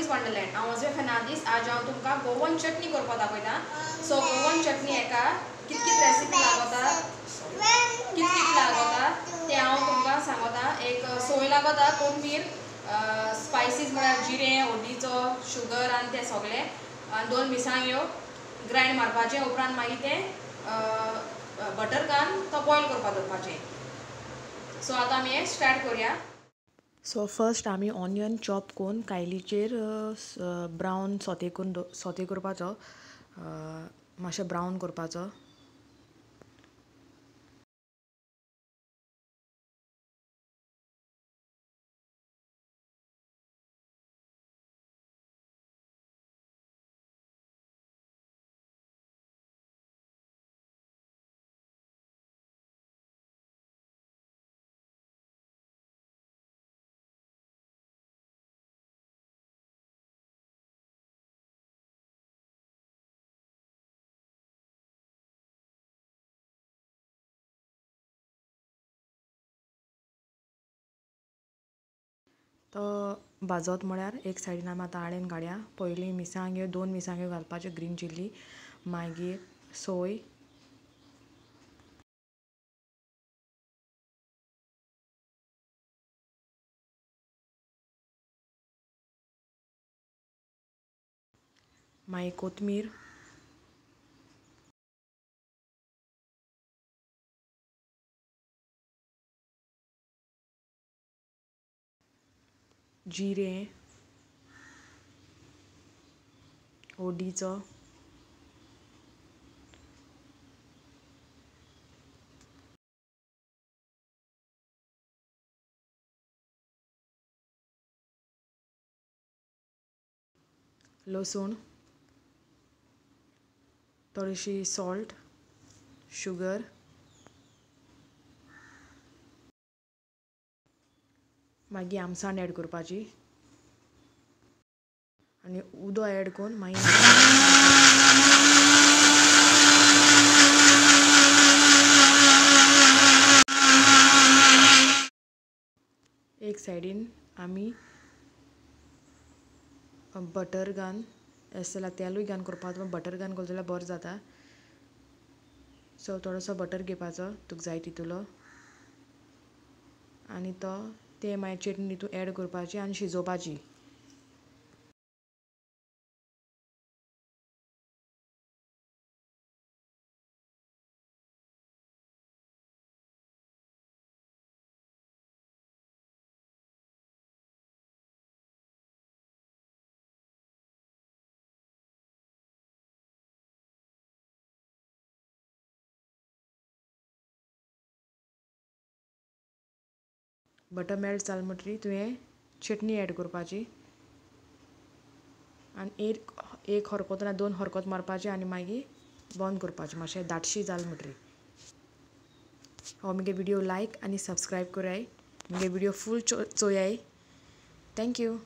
Wonderland हांव अजय फर्नांडीस. आज हांव तुमकां गोवन चटणी करपा दाखयता. सो गोवन चटणी हेका कित रेसिपी लागता ते हांव तुमकां सांगता. एक सोय लागता, कोथमीर, स्पायसीस म्हळ्यार जिरें, हळदीचो, शुगर आनी तें सगळें, आनी 2 मिरसांग्यो ग्रायंड मारपाचें. उपरांत मागीर तें बटर घालून तो बॉयल करपा दवरपाचें. सो आतां आमी हें स्टार्ट करुया. सो फर्स्ट आमी ऑनियन चॉप करून कायलीचेर ब्रावन सोते करपाचो, मातशें ब्रावन करपाचो. तो भाजत म्हळ्यार एक सायडीन आमी आतां आडेन काडया. पयलीं मिरसांग्यो 2 मिरसांग्यो घालपाच्यो, ग्रीन चिली, मागीर सोय, मागीर कोथमीर, जिरें, हळदीचो, लसूण, थोडीशी सॉल्ट, शुगर, मागीर आमसाण ऍड करपाची आनी उदक ऍड करून मागीर एक सायडीन आमी बटर घालून, एस जाल्यार तेलूय घालून करपाचो, बटर घालून केलें जाल्यार बरें जाता. सो थोडोसो बटर घेवपाचो तुका जाय तितूलो, आनी ते मागीर चटणी तितून ऍड करपाची आनी शिजोवपाची. बटर मेल्ट जालें म्हणटरी तुवें चटणी ऍड करपाची आनी एक हरकत ना 2 हरकत मारपाचे आनी मागीर बंद करपाचें. मातशें दाटशी जालें म्हणटरी. मगे व्हिडिओ लायक आनी सबस्क्रायब कराय. मगे व्हिडिओ फूल चोयाय. थँक्यू.